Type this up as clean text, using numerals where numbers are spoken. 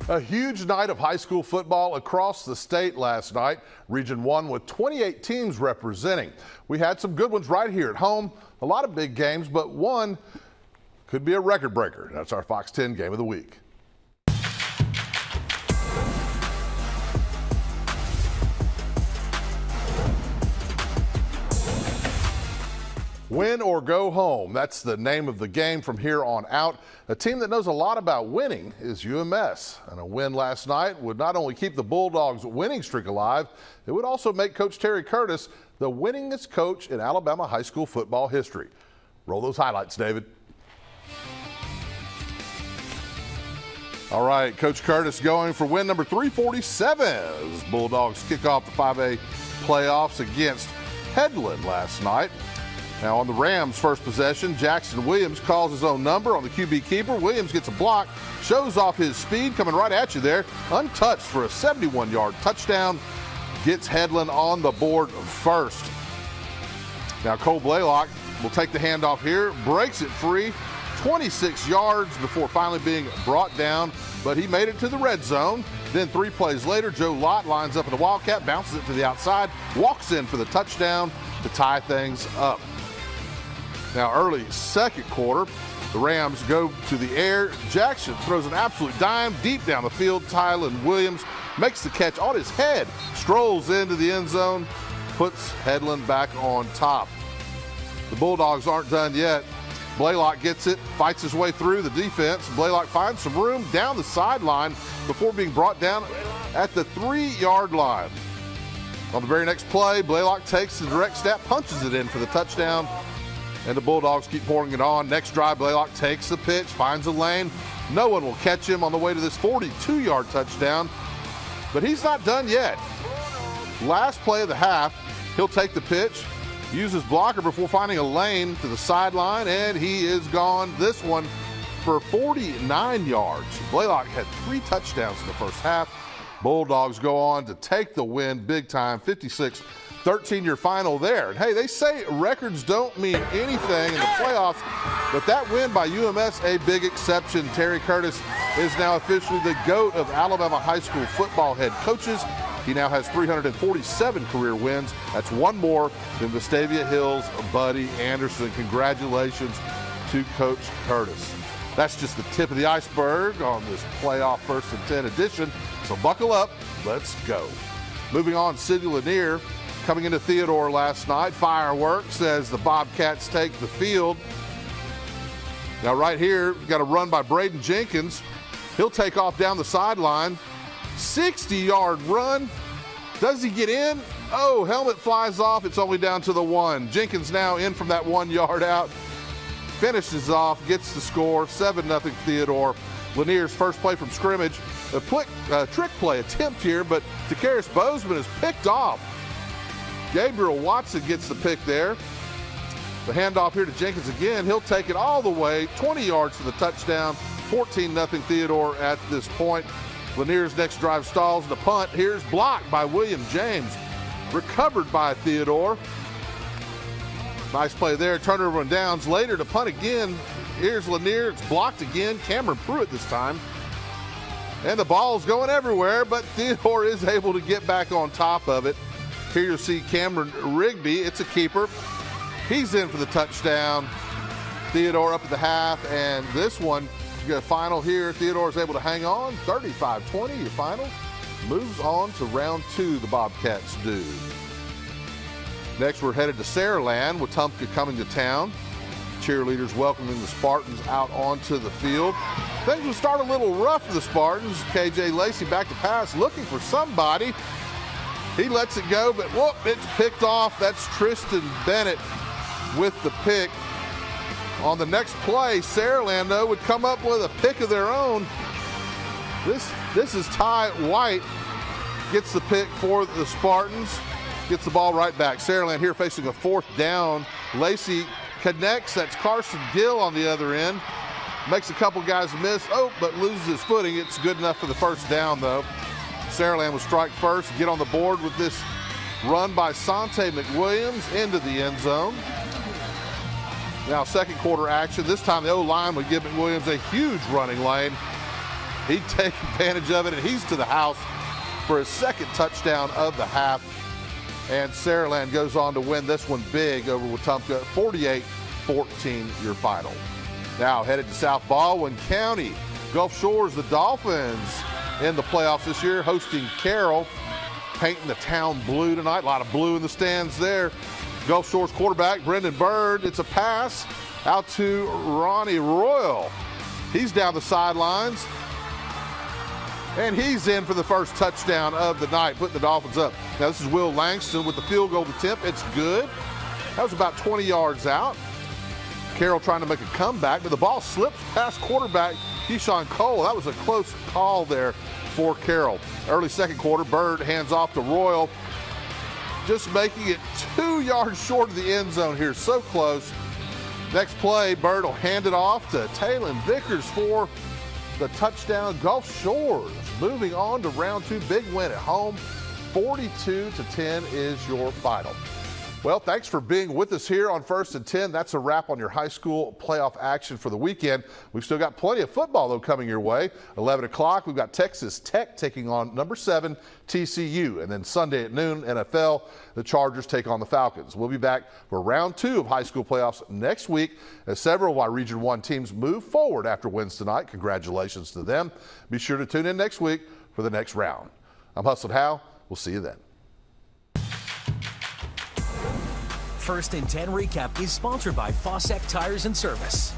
A huge night of high school football across the state last night. Region 1 with 28 teams representing. We had some good ones right here at home. A lot of big games, but one could be a record breaker. That's our Fox 10 Game of the Week. Win or go home. That's the name of the game from here on out. A team that knows a lot about winning is UMS. And a win last night would not only keep the Bulldogs' winning streak alive, it would also make Coach Terry Curtis the winningest coach in Alabama high school football history. Roll those highlights, David. All right, Coach Curtis going for win number 347 as Bulldogs kick off the 5A playoffs against Headland last night. Now on the Rams' first possession, Jackson Williams calls his own number on the QB keeper. Williams gets a block, shows off his speed, coming right at you there, untouched for a 71-yard touchdown. Gets Headland on the board first. Now Cole Blaylock will take the handoff here, breaks it free, 26 yards before finally being brought down, but he made it to the red zone. Then 3 plays later, Joe Lott lines up in the Wildcat, bounces it to the outside, walks in for the touchdown to tie things up. Now early second quarter, the Rams go to the air. Jackson throws an absolute dime deep down the field. Tylen Williams makes the catch on his head, strolls into the end zone, puts Headland back on top. The Bulldogs aren't done yet. Blaylock gets it, fights his way through the defense. Blaylock finds some room down the sideline before being brought down at the 3-yard line. On the very next play, Blaylock takes the direct snap, punches it in for the touchdown, and the Bulldogs keep pouring it on. Next drive, Blaylock takes the pitch, finds a lane. No one will catch him on the way to this 42-yard touchdown, but he's not done yet. Last play of the half, he'll take the pitch, use his blocker before finding a lane to the sideline, and he is gone. This one for 49 yards. Blaylock had 3 touchdowns in the first half. Bulldogs go on to take the win big time, 56-13 your final there. And hey, they say records don't mean anything in the playoffs, but that win by UMS, a big exception. Terry Curtis is now officially the GOAT of Alabama high school football head coaches. He now has 347 career wins. That's one more than Vestavia Hill's Buddy Anderson. Congratulations to Coach Curtis. That's just the tip of the iceberg on this playoff 1st and 10 edition. So buckle up, let's go. Moving on, City Lanier coming into Theodore last night. Fireworks as the Bobcats take the field. Now right here, we've got a run by Braden Jenkins. He'll take off down the sideline. 60-yard run. Does he get in? Oh, helmet flies off. It's only down to the 1. Jenkins now in from that 1 yard out. Finishes off, gets the score, 7-0 Theodore. Lanier's first play from scrimmage. A trick play attempt here, but Takarius Bozeman is picked off. Gabriel Watson gets the pick there. The handoff here to Jenkins again. He'll take it all the way, 20 yards for the touchdown. 14-0 Theodore at this point. Lanier's next drive stalls the punt. Here's blocked by William James. Recovered by Theodore. Nice play there. Turnover and downs. Later to punt again. Here's Lanier. It's blocked again. Cameron Pruitt this time. And the ball's going everywhere, but Theodore is able to get back on top of it. Here you'll see Cameron Rigby. It's a keeper. He's in for the touchdown. Theodore up at the half, and this one, you got a final here. Theodore is able to hang on. 35-20, your final. Moves on to round 2, the Bobcats do. Next, we're headed to Saraland with Tumpka coming to town. Cheerleaders welcoming the Spartans out onto the field. Things will start a little rough for the Spartans. KJ Lacey back to pass, looking for somebody. He lets it go, but whoop, it's picked off. That's Tristan Bennett with the pick. On the next play, Saraland, though, would come up with a pick of their own. This is Ty White. Gets the pick for the Spartans. Gets the ball right back. Saraland here facing a 4th down. Lacey connects. That's Carson Gill on the other end. Makes a couple guys miss. Oh, but loses his footing. It's good enough for the 1st down, though. Saraland will strike first, get on the board with this run by Sante McWilliams into the end zone. Now second quarter action. This time the O-line would give McWilliams a huge running lane. He'd take advantage of it, and he's to the house for his second touchdown of the half. And Saraland goes on to win this one big over Wetumpka, 48-14 your final. Now headed to South Baldwin County. Gulf Shores, the Dolphins in the playoffs this year, hosting Carroll, painting the town blue tonight. A lot of blue in the stands there. Gulf Shores quarterback Brendan Bird, it's a pass out to Ronnie Royal. He's down the sidelines, and he's in for the first touchdown of the night, putting the Dolphins up. Now this is Will Langston with the field goal attempt. It's good. That was about 20 yards out. Carroll trying to make a comeback, but the ball slips past quarterback Keyshawn Cole. That was a close call there for Carroll. Early second quarter, Bird hands off to Royal, just making it 2 yards short of the end zone here. So close. Next play, Bird will hand it off to Taylon Vickers for the touchdown. Gulf Shores moving on to round two. Big win at home. 42-10 is your final. Well, thanks for being with us here on First and 10. That's a wrap on your high school playoff action for the weekend. We've still got plenty of football, though, coming your way. 11 o'clock, we've got Texas Tech taking on number 7 TCU. And then Sunday at noon, NFL, the Chargers take on the Falcons. We'll be back for round 2 of high school playoffs next week as several of our Region 1 teams move forward after wins tonight. Congratulations to them. Be sure to tune in next week for the next round. I'm Hustled Hal. We'll see you then. First and 10 Recap is sponsored by Faucet Tires and Service.